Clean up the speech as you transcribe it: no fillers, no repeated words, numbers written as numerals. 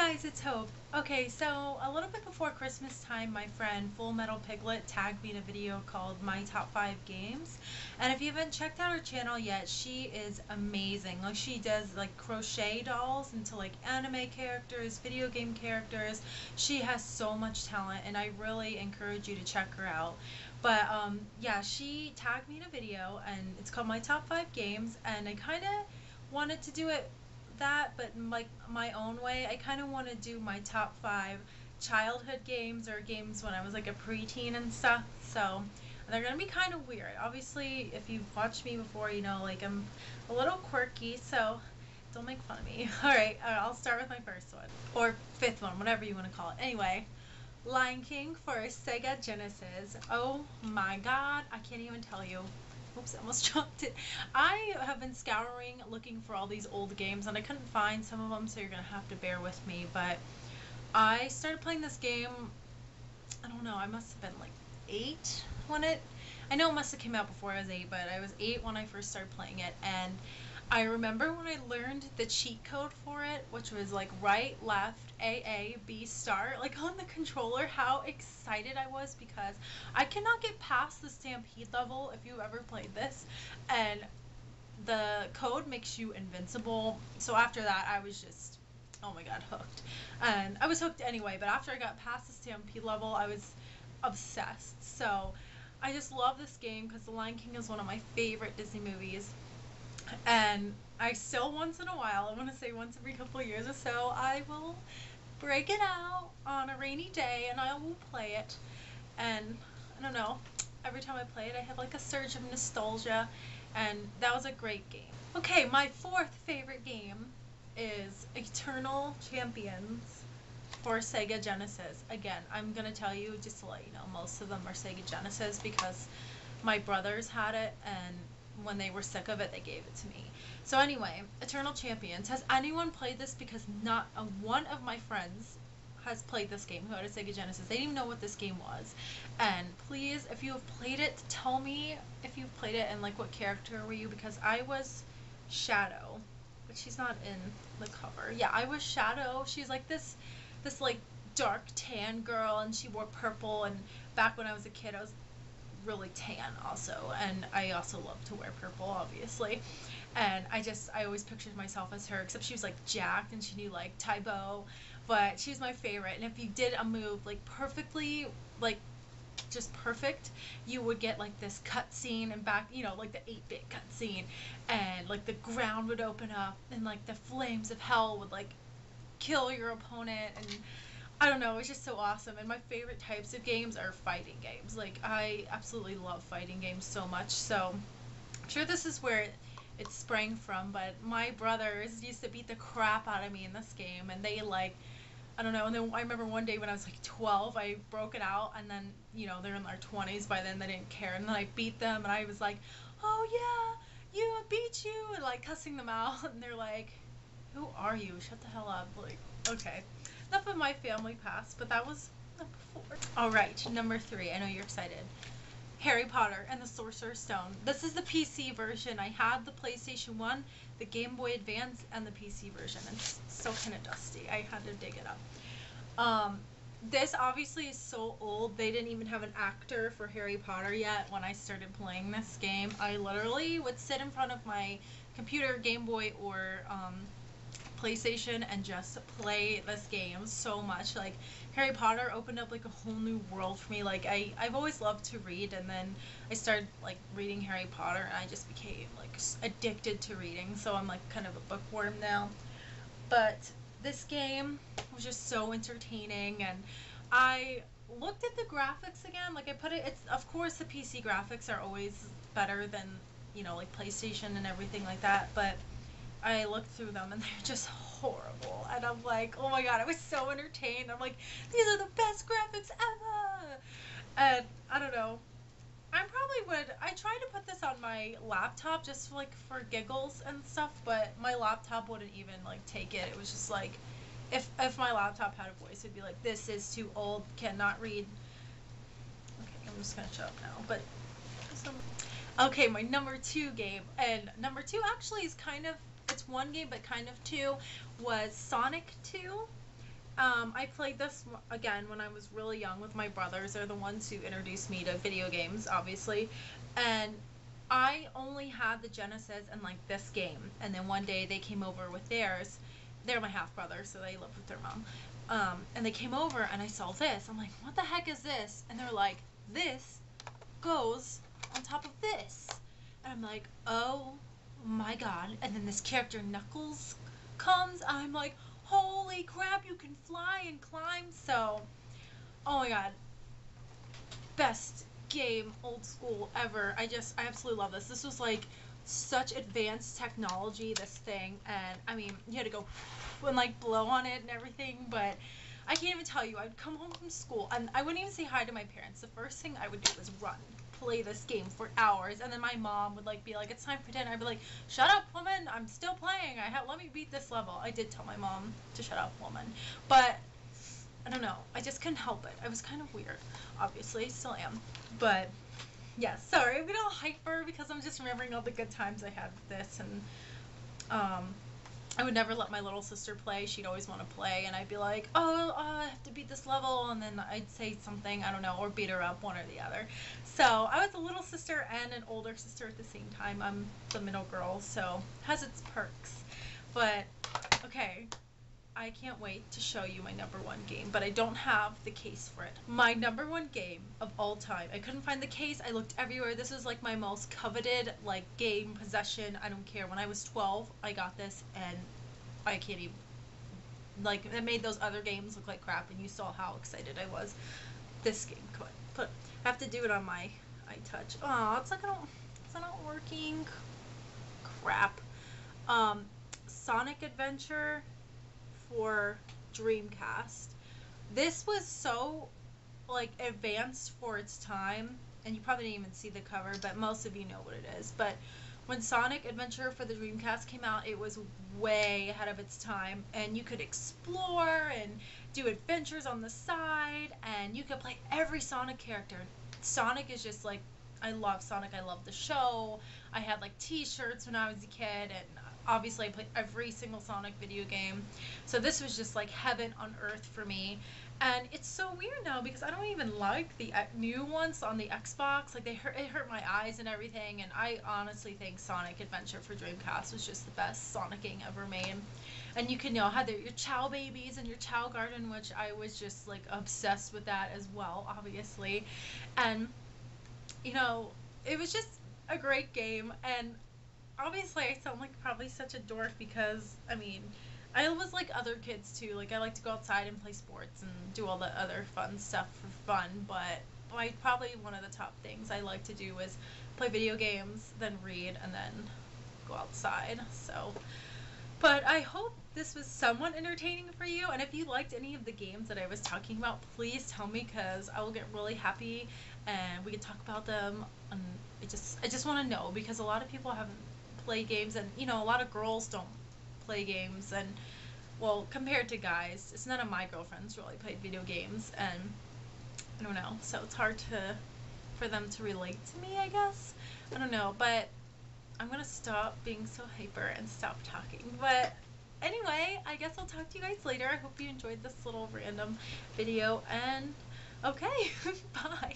guys, it's Hope. Okay, so a little bit before Christmas time, my friend FullMetalPiglet tagged me in a video called My Top 5 Games. And if you haven't checked out her channel yet, she is amazing. Like, she does like crochet dolls into like anime characters, video game characters. She has so much talent and I really encourage you to check her out. But yeah, she tagged me in a video and it's called My Top 5 Games, and I kind of wanted to do it but like my own way. I kind of want to do my top 5 childhood games or games when I was like a preteen and stuff. So they're gonna be kind of weird. Obviously, if you've watched me before, you know like I'm a little quirky, so don't make fun of me. Alright, I'll start with my first one. Or fifth one, whatever you want to call it. Anyway, Lion King for Sega Genesis. Oh my god, I can't even tell you. Oops, I almost dropped it. I have been scouring looking for all these old games and I couldn't find some of them, so you're gonna have to bear with me. But I started playing this game, I don't know, I must have been like 8 when I know it must have came out before I was 8, but I was 8 when I first started playing it. And I remember when I learned the cheat code for it, which was like right, left, AA, B, start, like on the controller, how excited I was, because I cannot get past the Stampede level if you ever played this, and the code makes you invincible. So after that, I was just, oh my god, hooked. And I was hooked anyway, but after I got past the Stampede level, I was obsessed. So I just love this game because The Lion King is one of my favorite Disney movies. And I still, once in a while, I want to say once every couple of years or so, I will break it out on a rainy day and I will play it. And I don't know, every time I play it I have like a surge of nostalgia, and that was a great game. Okay, my fourth favorite game is Eternal Champions for Sega Genesis. Again, I'm gonna tell you, just to let you know, most of them are Sega Genesis because my brothers had it, and when they were sick of it, they gave it to me. So anyway, Eternal Champions. Has anyone played this? Because not one of my friends has played this game who had a Sega Genesis. They didn't even know what this game was. And please, if you have played it, tell me if you've played it and like what character were you, because I was Shadow, but she's not in the cover. Yeah, I was Shadow. She's like this like dark tan girl, and she wore purple, and back when I was a kid I was really tan also, and I also love to wear purple, obviously. And I always pictured myself as her, except she was like jacked and she knew like Taibo, but she's my favorite. And if you did a move like perfectly, like just perfect, you would get like this cutscene, and back, you know, like the 8-bit cutscene, and like the ground would open up and like the flames of hell would like kill your opponent, and I don't know, it's just so awesome. And my favorite types of games are fighting games. Like, I absolutely love fighting games so much. So I'm sure this is where it sprang from, but my brothers used to beat the crap out of me in this game, and they like, I don't know. And then I remember one day when I was like 12, I broke it out, and then, you know, they're in their 20s by then, they didn't care, and then I beat them, and I was like, oh yeah, I beat you, and like cussing them out, and they're like, who are you? Shut the hell up. Like, okay. Enough of my family past, but that was number 4. Alright, number 3. I know you're excited. Harry Potter and the Sorcerer's Stone. This is the PC version. I had the PlayStation 1, the Game Boy Advance, and the PC version. It's still kind of dusty. I had to dig it up. This obviously is so old. They didn't even have an actor for Harry Potter yet when I started playing this game. I literally would sit in front of my computer, Game Boy, or PlayStation and just play this game so much. Like, Harry Potter opened up like a whole new world for me. Like, I've always loved to read, and then I started like reading Harry Potter, and I just became like addicted to reading, so I'm like kind of a bookworm now. But this game was just so entertaining, and I looked at the graphics again. Like, it's, of course the PC graphics are always better than, you know, like PlayStation and everything like that, but I looked through them and they're just horrible, and I'm like, oh my god, I was so entertained. I'm like, these are the best graphics ever. And I don't know, I try to put this on my laptop just like for giggles and stuff, but my laptop wouldn't even like take it. It was just like, if my laptop had a voice, it'd be like, this is too old, cannot read. Okay, I'm just gonna shut up now. But okay, my number 2 game, and number 2 actually is kind of, it's one game but kind of two, was Sonic 2. I played this again when I was really young with my brothers. They're the ones who introduced me to video games, obviously. And I only had the Genesis and like this game. And then one day they came over with theirs. They're my half brother, so they live with their mom. And they came over and I saw this. I'm like, what the heck is this? And they're like, this goes on top of this. And I'm like, oh my god. And then this character Knuckles comes. I'm like, holy crap, you can fly and climb. So, oh my god, best game, old school ever. I absolutely love this. This was like such advanced technology, this thing, and I mean, you had to go and like blow on it and everything, but I can't even tell you, I'd come home from school and I wouldn't even say hi to my parents. The first thing I would do was run, play this game for hours, and then my mom would like be like, it's time for dinner. I'd be like, shut up, woman, I'm still playing. Let me beat this level. I did tell my mom to shut up, woman, but I don't know, I just couldn't help it. I was kind of weird, obviously, still am, but yeah, sorry, I'm getting all hyper because I'm just remembering all the good times I had with this, and I would never let my little sister play. She'd always want to play, and I'd be like, oh, I have to beat this level, and then I'd say something, I don't know, or beat her up, one or the other. So I was a little sister and an older sister at the same time. I'm the middle girl, so it has its perks. But, okay, I can't wait to show you my number one game, but I don't have the case for it. My number one game of all time. I couldn't find the case. I looked everywhere. This is like my most coveted like game possession. I don't care. When I was 12, I got this, and I can't even, like, it made those other games look like crap, and you saw how excited I was. This game, come on, I have to do it on my iTouch. Oh, it's not working. Crap. Sonic Adventure for Dreamcast. This was so like advanced for its time, and you probably didn't even see the cover, but most of you know what it is. But when Sonic Adventure for the Dreamcast came out, it was way ahead of its time, and you could explore and do adventures on the side, and you could play every Sonic character. Sonic is just like, I love Sonic. I love the show. I had like t-shirts when I was a kid, and obviously I played every single Sonic video game. So this was just like heaven on earth for me. And it's so weird now because I don't even like the new ones on the Xbox. Like it hurt my eyes and everything. And I honestly think Sonic Adventure for Dreamcast was just the best Sonic game ever made. And you can, have your Chow Babies and your Chow Garden, which I was just like obsessed with that as well, obviously. And it was just a great game, and obviously I sound like probably such a dork because, I mean, I was like other kids too. Like, I like to go outside and play sports and do all the other fun stuff for fun, but probably one of the top things I like to do is play video games, then read, and then go outside. So, but I hope this was somewhat entertaining for you, and if you liked any of the games that I was talking about, please tell me, because I will get really happy and we can talk about them. And I just want to know, because a lot of people haven't played games, and a lot of girls don't play games, and well, compared to guys, it's none of my girlfriends really played video games, and I don't know, so it's hard for them to relate to me, I guess. I don't know, but I'm gonna stop being so hyper and stop talking. But anyway, I guess I'll talk to you guys later. I hope you enjoyed this little random video, and okay, bye.